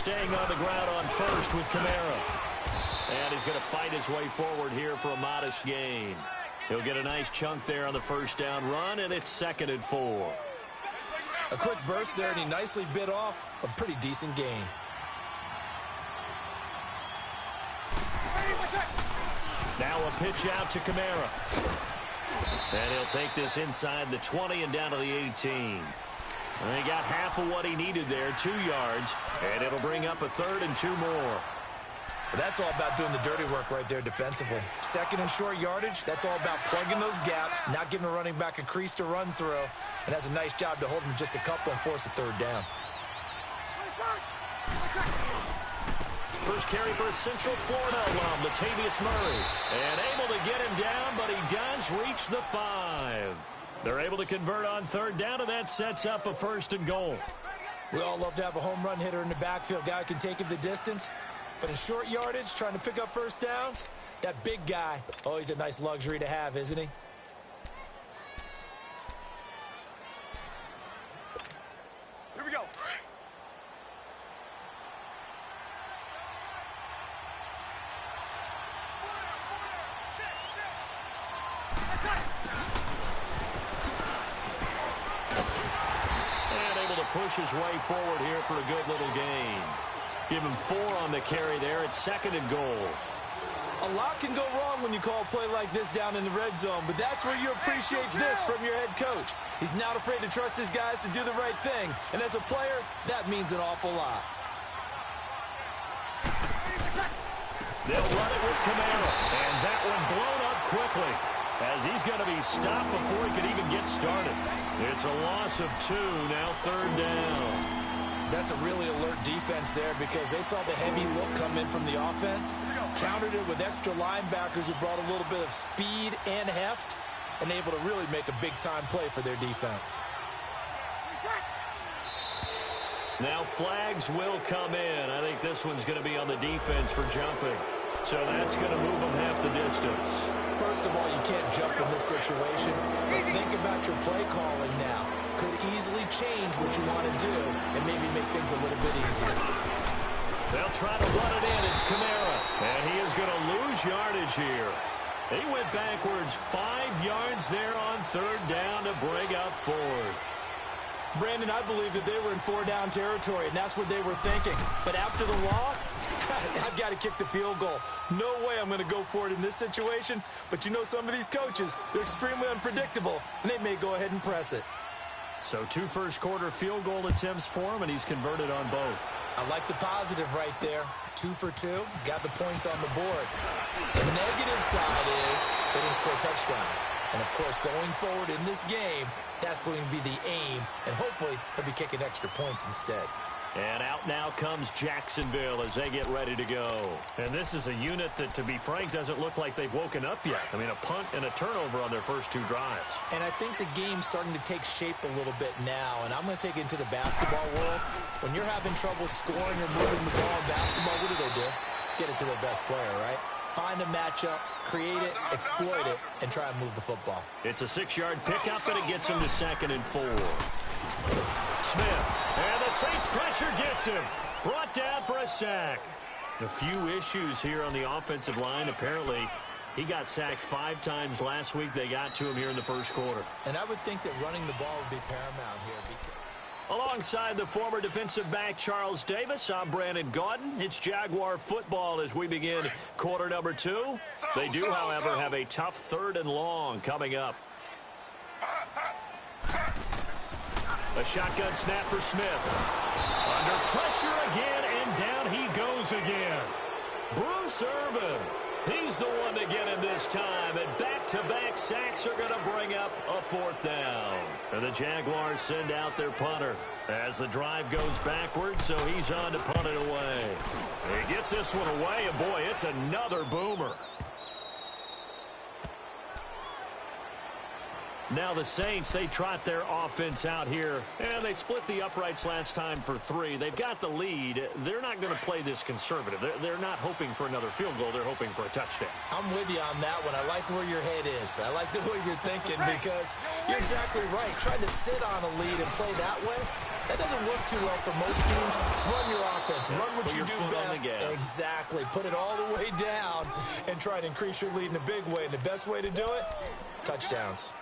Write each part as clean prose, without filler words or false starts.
staying on the ground on first with Kamara. And he's going to fight his way forward here for a modest gain. He'll get a nice chunk there on the first down run, and it's 2nd and 4. A quick burst there, and he nicely bit off a pretty decent gain. Now a pitch out to Kamara. And he'll take this inside the 20 and down to the 18. And he got half of what he needed there, 2 yards, and it'll bring up a 3rd and 2 more. That's all about doing the dirty work right there defensively. 2nd and short yardage, that's all about plugging those gaps, not giving a running back a crease to run through, and has a nice job to hold him just a couple and force a 3rd down. First carry for a Central Florida alum, Latavius Murray. And able to get him down, but he does reach the 5. They're able to convert on 3rd down, and that sets up a 1st and goal. We all love to have a home run hitter in the backfield. Guy can take it the distance. But in short yardage, trying to pick up first downs, that big guy, always a nice luxury to have, isn't he? Here we go. And able to push his way forward here for a good little gain. Give him 4 on the carry there at 2nd and goal. A lot can go wrong when you call a play like this down in the red zone, but that's where you appreciate this from your head coach. He's not afraid to trust his guys to do the right thing, and as a player, that means an awful lot. They'll run it with Kamara, and that one blown up quickly as he's going to be stopped before he could even get started. It's a loss of 2, now 3rd down. That's a really alert defense there because they saw the heavy look come in from the offense, countered it with extra linebackers who brought a little bit of speed and heft, and able to really make a big-time play for their defense. Now flags will come in. I think this one's going to be on the defense for jumping. So that's going to move them half the distance. First of all, you can't jump in this situation, but think about your play calling now. Could easily change what you want to do and maybe make things a little bit easier. They'll try to run it in. It's Kamara, and he is going to lose yardage here. He went backwards 5 yards there on 3rd down to bring up 4th. Brandon, I believe that they were in 4-down territory, and that's what they were thinking. But after the loss, I've got to kick the field goal. No way I'm going to go for it in this situation. But you know some of these coaches, they're extremely unpredictable, and they may go ahead and press it. So 2 first-quarter field goal attempts for him, and he's converted on both. I like the positive right there. 2 for 2, got the points on the board. The negative side is they didn't score touchdowns. And, of course, going forward in this game, that's going to be the aim, and hopefully he'll be kicking extra points instead. And out now comes Jacksonville as they get ready to go. And this is a unit that, to be frank, doesn't look like they've woken up yet. I mean, a punt and a turnover on their first 2 drives. And I think the game's starting to take shape a little bit now, and I'm going to take it into the basketball world. When you're having trouble scoring or moving the ball in basketball, what do? Get it to their best player, right? Find a matchup, create it, exploit it, and try and move the football. It's a 6-yard pickup, and it gets him to 2nd and 4. Smith, and the Saints pressure gets him. Brought down for a sack. A few issues here on the offensive line. Apparently, he got sacked 5 times last week. They got to him here in the first quarter. And I would think that running the ball would be paramount here. Alongside the former defensive back Charles Davis, I'm Brandon Gaudin. It's Jaguar football as we begin quarter number 2. They do, however, have a tough 3rd and long coming up. A shotgun snap for Smith. Under pressure again, and down he goes again. Bruce Irvin. He's the one to get him this time, and back-to-back sacks are going to bring up a 4th down. And the Jaguars send out their punter as the drive goes backwards, so he's on to punt it away. He gets this one away, and boy, it's another boomer. Now the Saints, they trot their offense out here, and they split the uprights last time for 3. They've got the lead. They're not going to play this conservative. They're not hoping for another field goal. They're hoping for a touchdown. I'm with you on that one. I like where your head is. I like the way you're thinking because you're exactly right. Trying to sit on a lead and play that way, That doesn't work too well for most teams. Run your offense. Run what you do best. Exactly. Put it all the way down and try to increase your lead in a big way. And the best way to do it, touchdowns.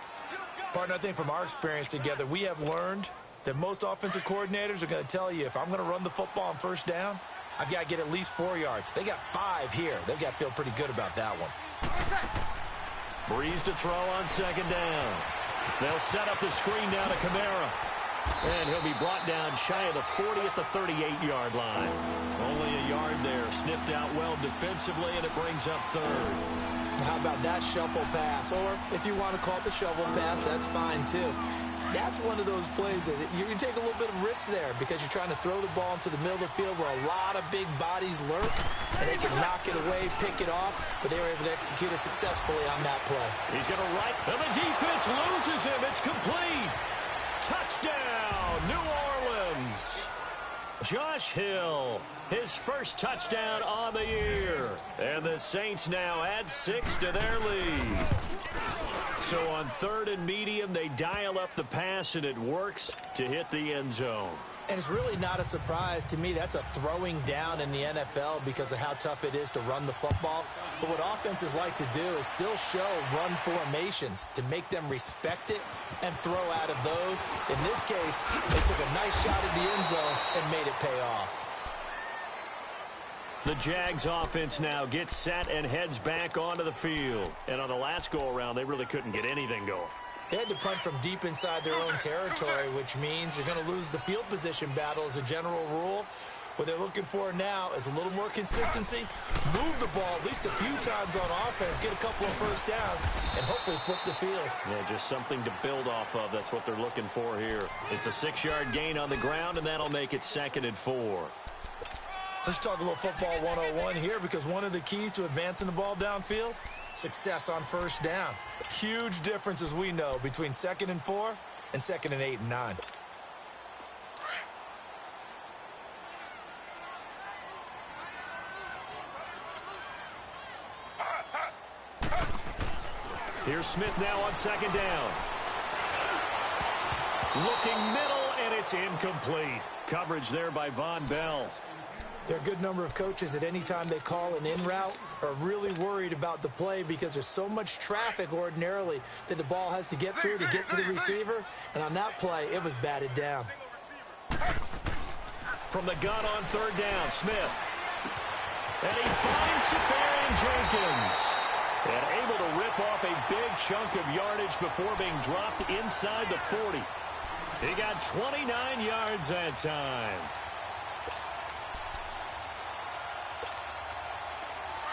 Partner, I think from our experience together, we have learned that most offensive coordinators are going to tell you, if I'm going to run the football on first down, I've got to get at least 4 yards. They got 5 here. They've got to feel pretty good about that one. Breeze to throw on second down. They'll set up the screen down to Kamara. And he'll be brought down shy of the 40 at the 38-yard line. Only a yard there. Sniffed out well defensively, and it brings up third. How about that shuffle pass? Or if you want to call it the shovel pass, that's fine too. That's one of those plays that you can take a little bit of risk there because you're trying to throw the ball into the middle of the field where a lot of big bodies lurk, and they can knock it away, pick it off, but they were able to execute it successfully on that play. He's going to right, and the defense loses him. It's complete. Touchdown, New Orleans. Josh Hill, his first touchdown on the year. And the Saints now add 6 to their lead. So on 3rd and medium, they dial up the pass, and it works to hit the end zone. And it's really not a surprise to me. That's a throwing down in the NFL because of how tough it is to run the football. But what offenses like to do is still show run formations to make them respect it and throw out of those. In this case, they took a nice shot at the end zone and made it pay off. The Jags offense now gets set and heads back onto the field. And on the last go-around, they really couldn't get anything going. They had to punt from deep inside their own territory, which means you're going to lose the field position battle as a general rule. What they're looking for now is a little more consistency, move the ball at least a few times on offense, get a couple of first downs, and hopefully flip the field. Yeah, just something to build off of. That's what they're looking for here. It's a 6-yard gain on the ground, and that'll make it 2nd and 4. Let's talk a little football 101 here, because one of the keys to advancing the ball downfield, success on first down. Huge difference, as we know, between 2nd and 4 and 2nd and 8 and 9. Here's Smith now on 2nd down. Looking middle, and it's incomplete. Coverage there by Von Bell. There are a good number of coaches that any time they call an in route are really worried about the play because there's so much traffic ordinarily that the ball has to get through to get to the receiver. And on that play, it was batted down. From the gun on 3rd down, Smith. And he finds Safarian Jenkins. And able to rip off a big chunk of yardage before being dropped inside the 40. He got 29 yards that time.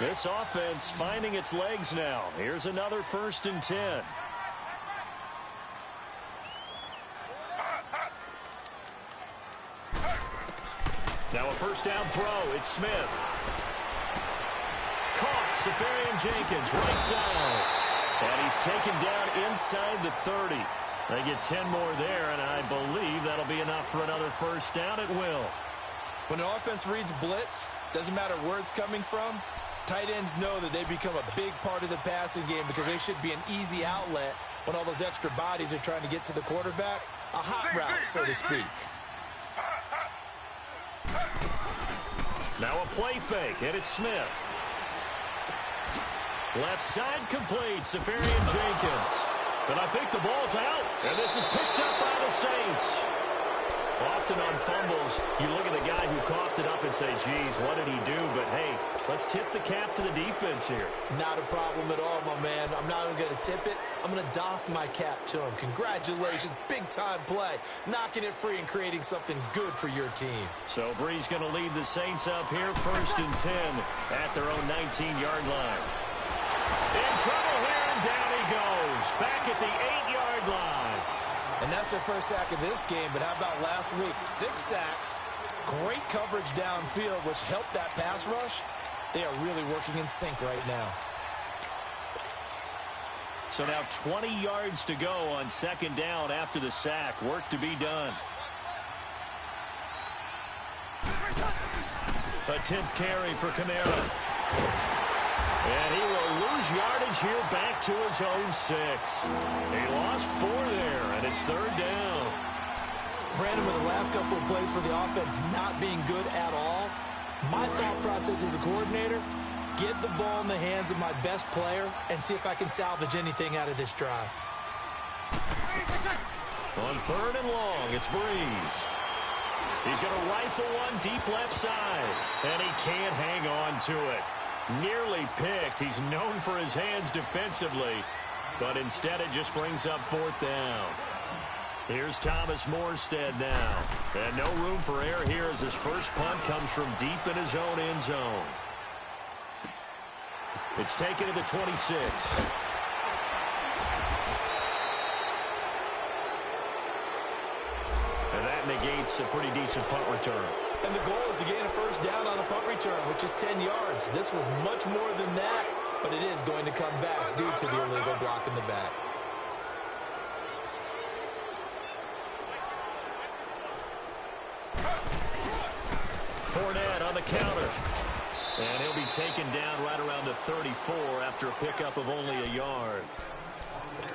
This offense finding its legs now. Here's another 1st and 10. Now a first down throw. It's Smith. Caught. Safarian Jenkins right side. And he's taken down inside the 30. They get 10 more there, and I believe that'll be enough for another first down. It will. When an offense reads blitz, doesn't matter where it's coming from, tight ends know that they become a big part of the passing game because they should be an easy outlet when all those extra bodies are trying to get to the quarterback. A hot route, so to speak. Now a play fake, and it's Smith. Left side complete, Safarian Jenkins. And I think the ball's out, and this is picked up by the Saints. Often on fumbles, you look at the guy who coughed it up and say, geez, what did he do? But, hey, let's tip the cap to the defense here. Not a problem at all, my man. I'm not even going to tip it. I'm going to doff my cap to him. Congratulations, big-time play. Knocking it free and creating something good for your team. So Bree's going to lead the Saints up here, 1st and 10 at their own 19-yard line. In trouble here, and down he goes. Back at the 8-yard line. And that's their first sack of this game, but how about last week? 6 sacks, great coverage downfield, which helped that pass rush. They are really working in sync right now. So now 20 yards to go on 2nd down after the sack. Work to be done. A 10th carry for Kamara. And he will lose yardage here back to his own 6. He lost 4 there, and it's 3rd down. Brandon, with the last couple of plays for the offense not being good at all, my thought process as a coordinator, get the ball in the hands of my best player and see if I can salvage anything out of this drive. On 3rd and long, it's Breeze. He's going to rifle one deep left side, and he can't hang on to it. Nearly picked. He's known for his hands defensively, but instead it just brings up 4th down. Here's Thomas Morstead now. And no room for error here as his first punt comes from deep in his own end zone. It's taken to the 26. And that negates a pretty decent punt return. And the goal is to gain a first down on a punt return, which is 10 yards. This was much more than that, but it is going to come back due to the illegal block in the back. Fournette on the counter. And he'll be taken down right around the 34 after a pickup of only a yard.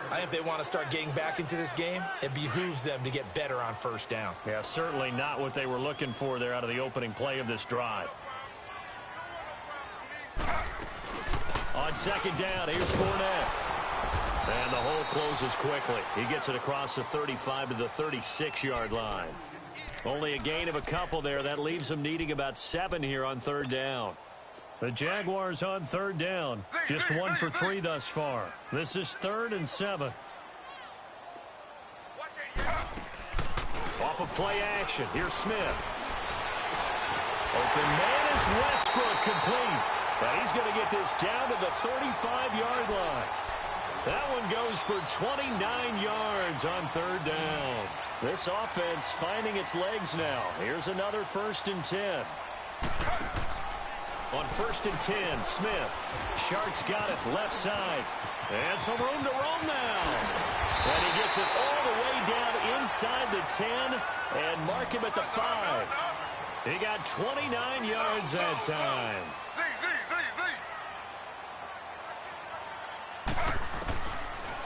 I think if they want to start getting back into this game, it behooves them to get better on first down. Yeah, certainly not what they were looking for there out of the opening play of this drive. On 2nd down, here's Fournette. And the hole closes quickly. He gets it across the 35 to the 36-yard line. Only a gain of a couple there. That leaves them needing about 7 here on 3rd down. The Jaguars on 3rd down. Just 1 for 3 thus far. This is 3rd and 7. Off of play action. Here's Smith. Open man is Westbrook, complete. But he's going to get this down to the 35-yard line. That one goes for 29 yards on 3rd down. This offense finding its legs now. Here's another 1st and 10. On 1st and 10, Smith. Sharks got it left side. And some room to roam now. And he gets it all the way down inside the 10 and mark him at the 5. He got 29 yards that time.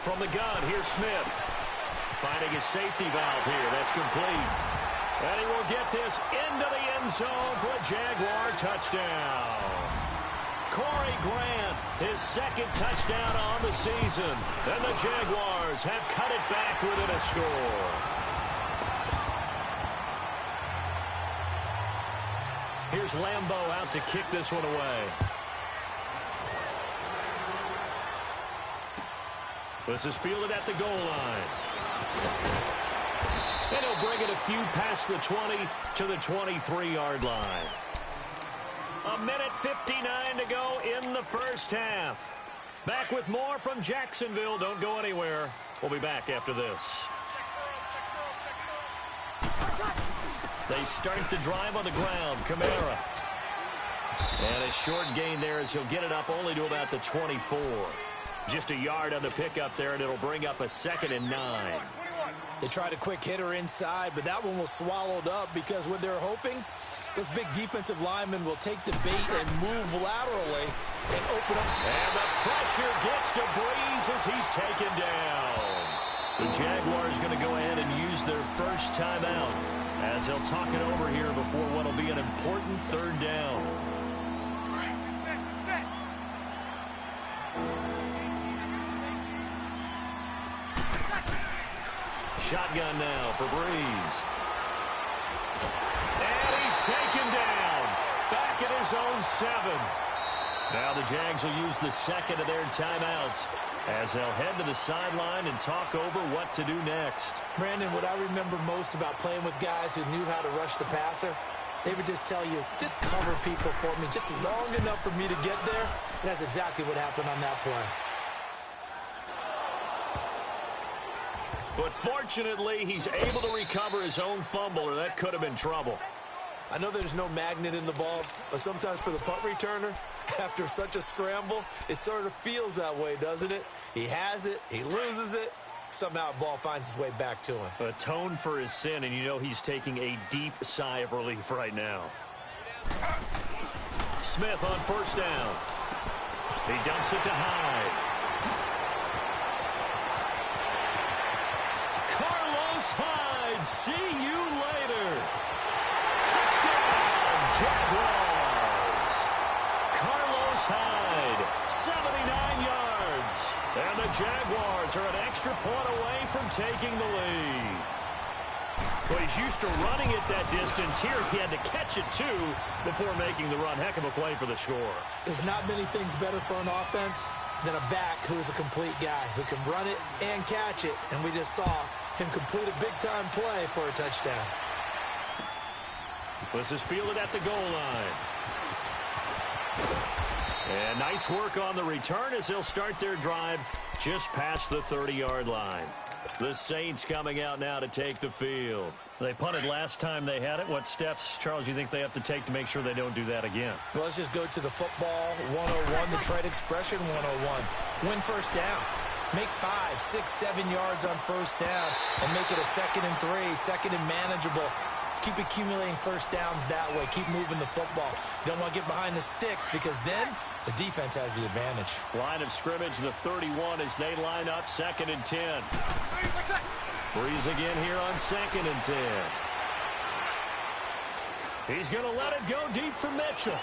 From the gun, here's Smith. Finding his safety valve here. That's complete. And he will get this into the end zone for a Jaguar touchdown. Corey Grant, his 2nd touchdown on the season. And the Jaguars have cut it back within a score. Here's Lambeau out to kick this one away. This is fielded at the goal line. And he'll bring it a few past the 20 to the 23-yard line. 1:59 to go in the first half. Back with more from Jacksonville. Don't go anywhere. We'll be back after this. They start the drive on the ground. Kamara. And a short gain there as he'll get it up only to about the 24. Just a yard on the pickup there, and it'll bring up a 2nd and 9. They tried a quick hitter inside, but that one was swallowed up because what they're hoping, those big defensive linemen will take the bait and move laterally and open up. And the pressure gets to Breeze as he's taken down. The Jaguars going to go ahead and use their first timeout as they'll talk it over here before what will be an important 3rd down. Shotgun now for Breeze. And he's taken down. Back at his own 7. Now the Jags will use the 2nd of their timeouts as they'll head to the sideline and talk over what to do next. Brandon, what I remember most about playing with guys who knew how to rush the passer, they would just tell you, just cover people for me, just long enough for me to get there. And that's exactly what happened on that play. But fortunately, he's able to recover his own fumble, or that could have been trouble. I know there's no magnet in the ball, but sometimes for the punt returner, after such a scramble, it sort of feels that way, doesn't it? He has it, he loses it, somehow the ball finds its way back to him. Atone for his sin, and you know he's taking a deep sigh of relief right now. Smith on 1st down. He dumps it to Hyde. Hyde see you later. Touchdown, Jaguars. Carlos Hyde, 79 yards. And the Jaguars are an extra point away from taking the lead. Well, he's used to running it that distance. Here he had to catch it, too, before making the run. Heck of a play for the score. There's not many things better for an offense than a back who's a complete guy who can run it and catch it. And we just saw him complete a big-time play for a touchdown. This is fielded at the goal line. And nice work on the return as they'll start their drive just past the 30-yard line. The Saints coming out now to take the field. They punted last time they had it. What steps, Charles, you think they have to take to make sure they don't do that again? Well, let's just go to the football 101, the trade expression 101. Win first down. Make 5, 6, 7 yards on first down and make it a 2nd and 3, 2nd and manageable. Keep accumulating first downs that way. Keep moving the football. You don't want to get behind the sticks because then the defense has the advantage. Line of scrimmage, the 31 as they line up 2nd and 10. Breeze again here on 2nd and 10. He's going to let it go deep for Mitchell.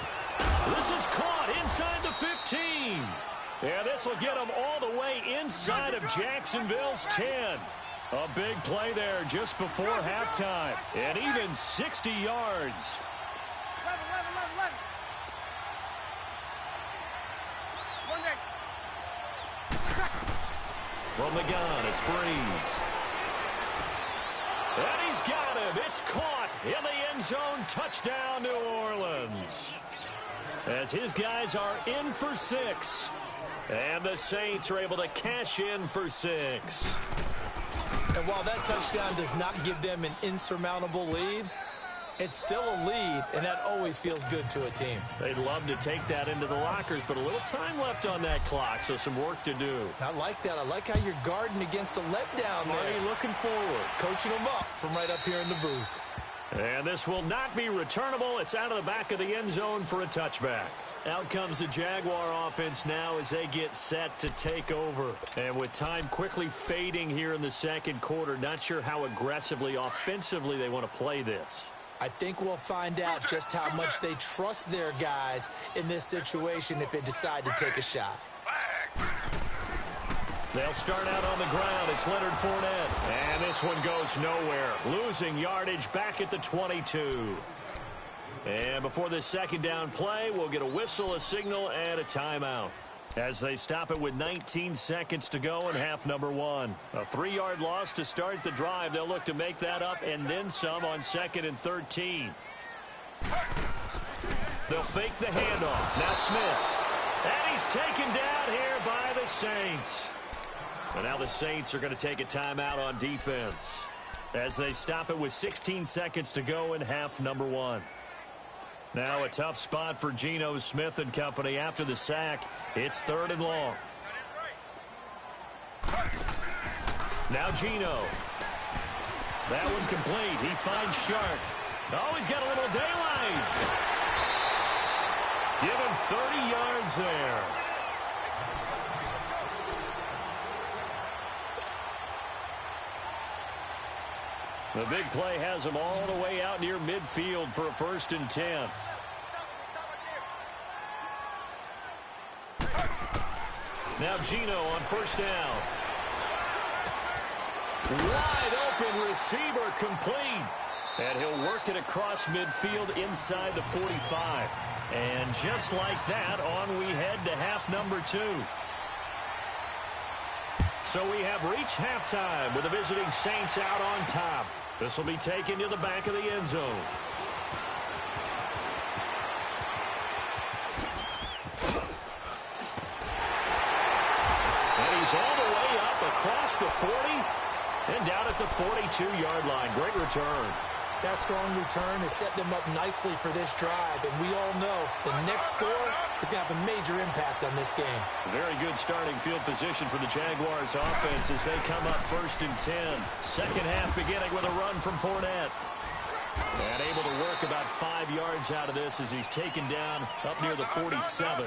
This is caught inside the 15. And this will get him all the way inside of Jacksonville's 10. A big play there just before halftime. And even 60 yards. 11. From the gun, it's Breeze. And he's got him. It's caught in the end zone. Touchdown, New Orleans. As his guys are in for 6. And the Saints are able to cash in for 6. And while that touchdown does not give them an insurmountable lead, it's still a lead, and that always feels good to a team. They'd love to take that into the lockers, but a little time left on that clock, so some work to do. I like that. I like how you're guarding against a letdown there. Marty looking forward. Coaching them up from right up here in the booth. And this will not be returnable. It's out of the back of the end zone for a touchback. Out comes the Jaguar offense now as they get set to take over. And with time quickly fading here in the second quarter, not sure how aggressively, offensively they want to play this. I think we'll find out just how much they trust their guys in this situation if they decide to take a shot. They'll start out on the ground. It's Leonard Fournette. And this one goes nowhere. Losing yardage back at the 22. And before this second down play, we'll get a whistle, a signal, and a timeout. As they stop it with 19 seconds to go in half number 1. A 3-yard loss to start the drive. They'll look to make that up and then some on 2nd and 13. They'll fake the handoff. Now Smith. And he's taken down here by the Saints. And now the Saints are going to take a timeout on defense as they stop it with 16 seconds to go in half number 1. Now a tough spot for Geno Smith and company after the sack. It's 3rd and long. Now Geno. That one complete. He finds Sharp. Oh, he's got a little daylight. Give him 30 yards there. The big play has him all the way out near midfield for a 1st and 10. Now Geno on 1st down. Wide open receiver complete. And he'll work it across midfield inside the 45. And just like that, on we head to half number 2. So we have reached halftime with the visiting Saints out on top. This will be taken to the back of the end zone. And he's all the way up across the 40 and down at the 42-yard line. Great return. That strong return has set them up nicely for this drive, and we all know the next score is going to have a major impact on this game. Very good starting field position for the Jaguars offense as they come up 1st and 10. Second half beginning with a run from Fournette. And able to work about 5 yards out of this as he's taken down up near the 47.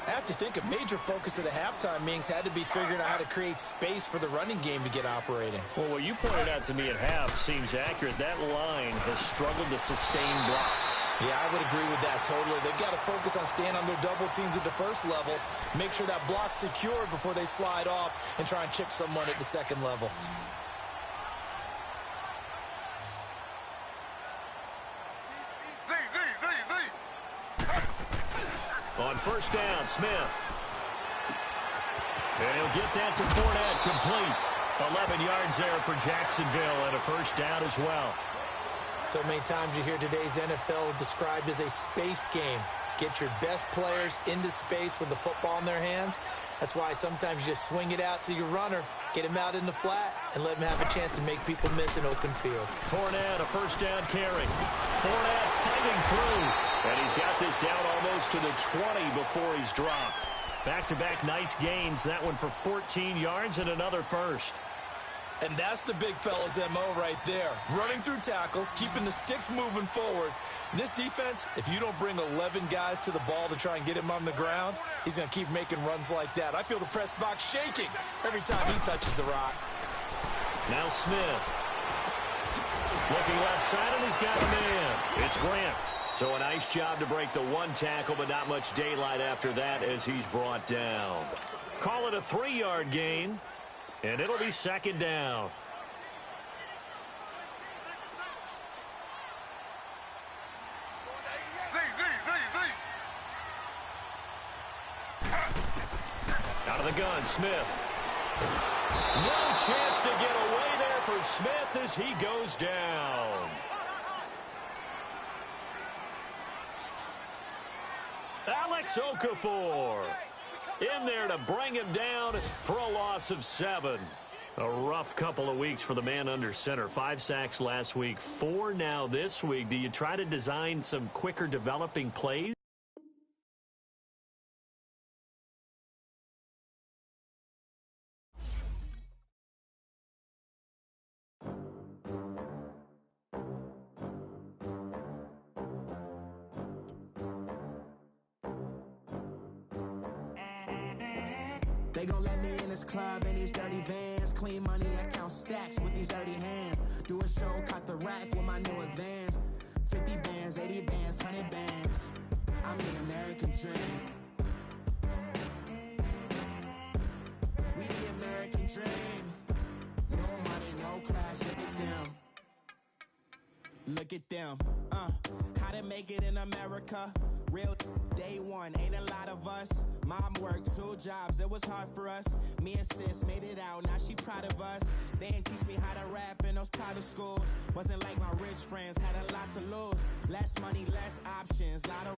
I have to think a major focus of the halftime meetings had to be figuring out how to create space for the running game to get operating. Well, what you pointed out to me at half seems accurate. That line has struggled to sustain blocks. Yeah, I would agree with that totally. They've got to focus on staying on their double teams at the first level, make sure that block's secured before they slide off and try and chip someone at the second level. On first down, Smith. And he'll get that to Fournette, complete. 11 yards there for Jacksonville and a first down as well. So many times you hear today's NFL described as a space game. Get your best players into space with the football in their hands. That's why sometimes you just swing it out to your runner, get him out in the flat, and let him have a chance to make people miss an open field. Fournette, a first down carry. Fournette fighting through. And he's got this down almost to the 20 before he's dropped. Back-to-back nice gains. That one for 14 yards and another first. And that's the big fella's MO right there. Running through tackles, keeping the sticks moving forward. This defense, if you don't bring 11 guys to the ball to try and get him on the ground, he's going to keep making runs like that. I feel the press box shaking every time he touches the rock. Now Smith. Looking left side, and he's got a man. It's Grant. So a nice job to break the one tackle, but not much daylight after that as he's brought down. Call it a 3-yard gain, and it'll be second down. Out of the gun, Smith. No chance to get away there for Smith as he goes down. Alex Okafor in there to bring him down for a loss of 7. A rough couple of weeks for the man under center. 5 sacks last week, 4 now this week. Do you try to design some quicker developing plays? They gon' let me in this club in these dirty vans. Clean money, I count stacks with these dirty hands. Do a show, cut the rack with my new advance. 50 bands, 80 bands, 100 bands. I'm the American dream. We the American dream. No money, no class, look at them. Look at them, how to make it in America. Real day one, ain't a lot of us. Mom worked 2 jobs, it was hard for us. Me and sis made it out, now she proud of us. They didn't teach me how to rap in those private schools. Wasn't like my rich friends, had a lot to lose. Less money, less options, lot of